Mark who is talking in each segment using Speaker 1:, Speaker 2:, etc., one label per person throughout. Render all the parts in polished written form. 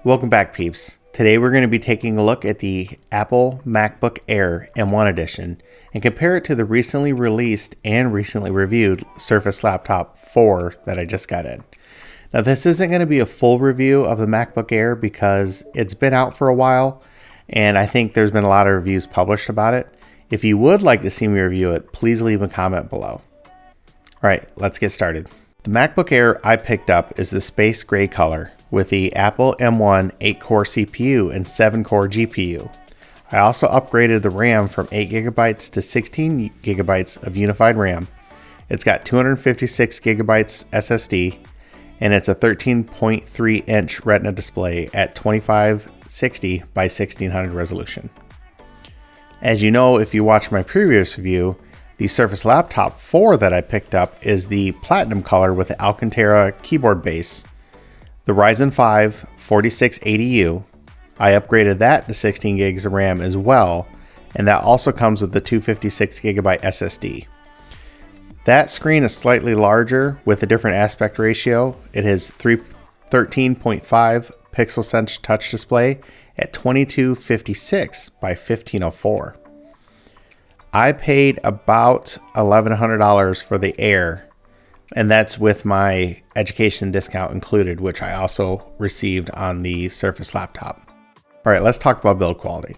Speaker 1: Welcome back, peeps. Today we're going to be taking a look at the Apple MacBook Air M1 edition and compare it to the recently released and recently reviewed Surface Laptop 4 that I just got in. Now this isn't going to be a full review of the MacBook Air because it's been out for a while and I think there's been a lot of reviews published about it. If you would like to see me review it, please leave a comment below. Alright, let's get started. The MacBook Air I picked up is the space gray color with the Apple M1 8-core CPU and 7-core GPU. I also upgraded the RAM from 8GB to 16GB of unified RAM. It's got 256GB SSD, and it's a 13.3 inch Retina display at 2560 by 1600 resolution. As you know, if you watched my previous review, the Surface Laptop 4 that I picked up is the platinum color with the Alcantara keyboard base. The Ryzen 5 4680U, I upgraded that to 16 gigs of RAM as well, and that also comes with the 256GB SSD. That screen is slightly larger with a different aspect ratio. It has 13.5 pixel touch display at 2256 by 1504. I paid about $1,100 for the Air, and that's with my education discount included, which I also received on the Surface Laptop. All right, let's talk about build quality.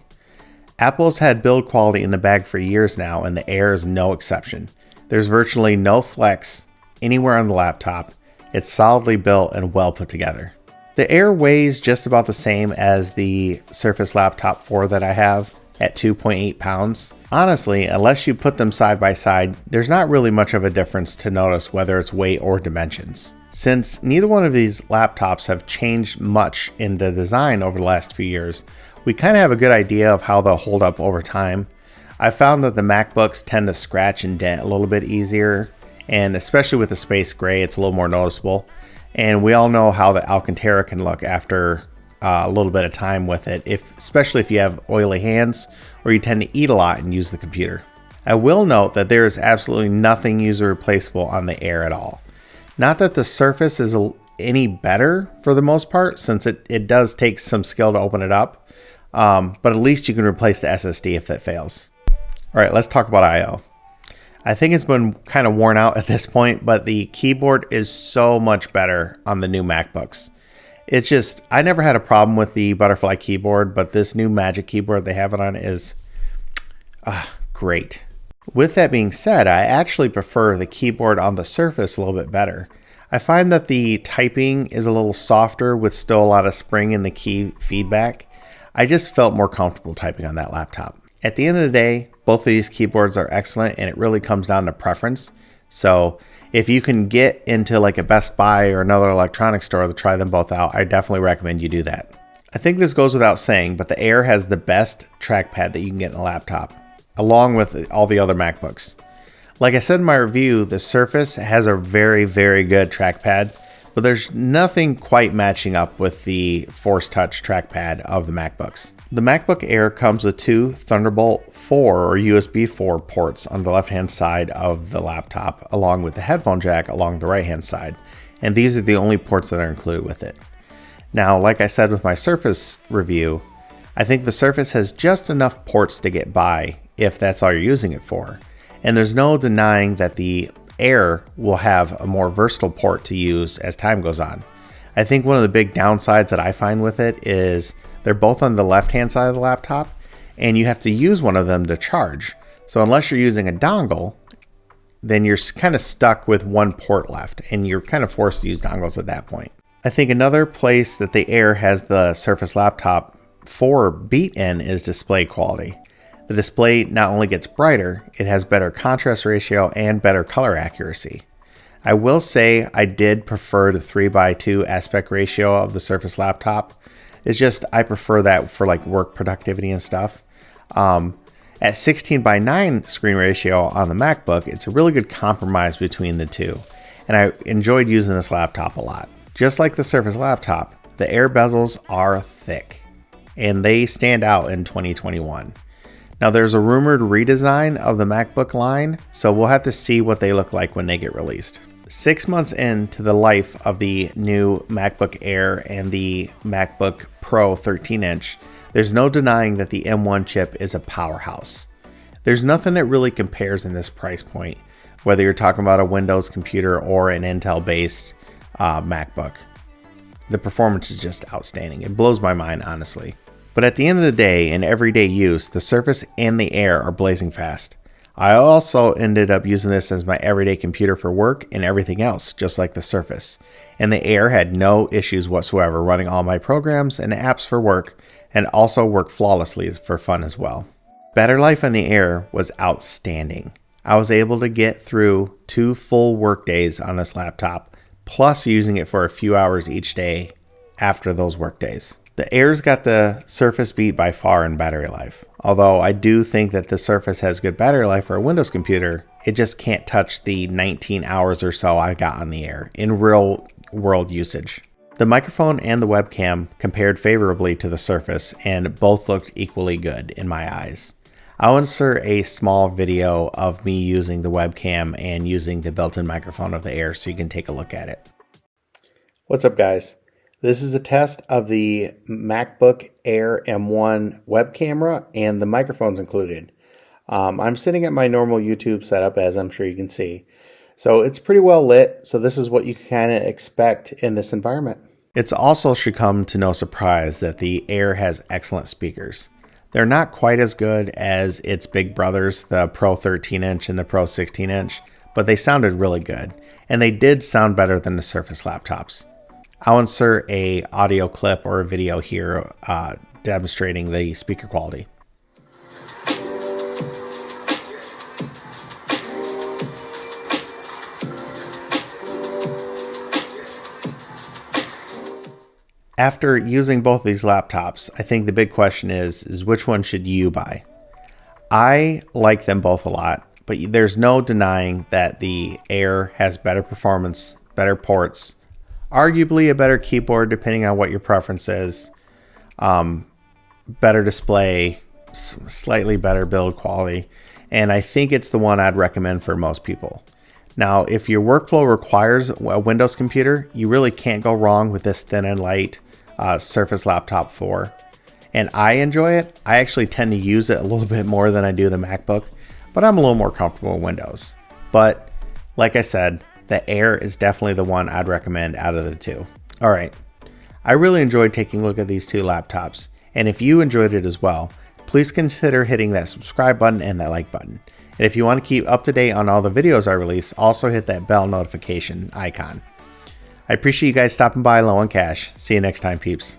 Speaker 1: Apple's had build quality in the bag for years now, and the Air is no exception. There's virtually no flex anywhere on the laptop. It's solidly built and well put together. The Air weighs just about the same as the Surface Laptop 4 that I have at 2.8 pounds. Honestly, unless you put them side by side, there's not really much of a difference to notice whether it's weight or dimensions. Since neither one of these laptops have changed much in the design over the last few years, we kind of have a good idea of how they'll hold up over time. I found that the MacBooks tend to scratch and dent a little bit easier, and especially with the space gray, it's a little more noticeable. And we all know how the Alcantara can look after a little bit of time with it, especially if you have oily hands or you tend to eat a lot and use the computer. I will note that there is absolutely nothing user replaceable on the Air at all. Not that the Surface is any better for the most part, since it does take some skill to open it up, but at least you can replace the SSD if that fails. All right, let's talk about I/O. I think it's been kind of worn out at this point, but the keyboard is so much better on the new MacBooks. It's just, I never had a problem with the butterfly keyboard, but this new Magic keyboard they have it on is great. With that being said, I actually prefer the keyboard on the Surface a little bit better. I find that the typing is a little softer with still a lot of spring in the key feedback. I just felt more comfortable typing on that laptop. At the end of the day, both of these keyboards are excellent, and it really comes down to preference. So if you can get into like a Best Buy or another electronics store to try them both out, I definitely recommend you do that. I think this goes without saying, but the Air has the best trackpad that you can get in a laptop, along with all the other MacBooks. Like I said in my review, the Surface has a very, very good trackpad, but there's nothing quite matching up with the Force Touch trackpad of the MacBooks. The MacBook Air comes with two Thunderbolt 4 or USB 4 ports on the left-hand side of the laptop, along with the headphone jack along the right-hand side, and these are the only ports that are included with it. Now, like I said with my Surface review, I think the Surface has just enough ports to get by if that's all you're using it for, and there's no denying that the Air will have a more versatile port to use as time goes on. I think one of the big downsides that I find with it is they're both on the left-hand side of the laptop, and you have to use one of them to charge. So unless you're using a dongle, then you're kind of stuck with one port left, and you're kind of forced to use dongles at that point. I think another place that the Air has the Surface Laptop 4 beat in is display quality. The display not only gets brighter, it has better contrast ratio and better color accuracy. I will say I did prefer the 3:2 aspect ratio of the Surface Laptop. It's just I prefer that for like work productivity and stuff. At 16:9 screen ratio on the MacBook, it's a really good compromise between the two, and I enjoyed using this laptop a lot. Just like the Surface Laptop, the Air bezels are thick, and they stand out in 2021. Now there's a rumored redesign of the MacBook line, so we'll have to see what they look like when they get released. 6 months into the life of the new MacBook Air and the MacBook Pro 13-inch, there's no denying that the M1 chip is a powerhouse. There's nothing that really compares in this price point, whether you're talking about a Windows computer or an Intel-based MacBook. The performance is just outstanding. It blows my mind, honestly. But at the end of the day, in everyday use, the Surface and the Air are blazing fast. I also ended up using this as my everyday computer for work and everything else, just like the Surface. And the Air had no issues whatsoever running all my programs and apps for work, and also worked flawlessly for fun as well. Battery life on the Air was outstanding. I was able to get through 2 full work days on this laptop, plus using it for a few hours each day after those work days. The Air's got the Surface beat by far in battery life. Although I do think that the Surface has good battery life for a Windows computer, it just can't touch the 19 hours or so I got on the Air in real world usage. The microphone and the webcam compared favorably to the Surface, and both looked equally good in my eyes. I'll insert a small video of me using the webcam and using the built-in microphone of the Air so you can take a look at it. What's up, guys? This is a test of the MacBook Air M1 web camera and the microphones included. I'm sitting at my normal YouTube setup, as I'm sure you can see. So it's pretty well lit, so this is what you kind of expect in this environment. It also should come to no surprise that the Air has excellent speakers. They're not quite as good as its big brothers, the Pro 13-inch and the Pro 16-inch, but they sounded really good, and they did sound better than the Surface laptops. I'll insert a audio clip or a video here demonstrating the speaker quality. After using both these laptops, I think the big question is which one should you buy? I like them both a lot, but there's no denying that the Air has better performance, better ports, arguably a better keyboard depending on what your preference is, better display, slightly better build quality, and I think it's the one I'd recommend for most people. Now, if your workflow requires a Windows computer, you really can't go wrong with this thin and light Surface Laptop 4. And I enjoy it. I actually tend to use it a little bit more than I do the MacBook, but I'm a little more comfortable with Windows. But like I said, the Air is definitely the one I'd recommend out of the two. All right, I really enjoyed taking a look at these two laptops, and if you enjoyed it as well, please consider hitting that subscribe button and that like button. And if you want to keep up to date on all the videos I release, also hit that bell notification icon. I appreciate you guys stopping by low on cash. See you next time, peeps.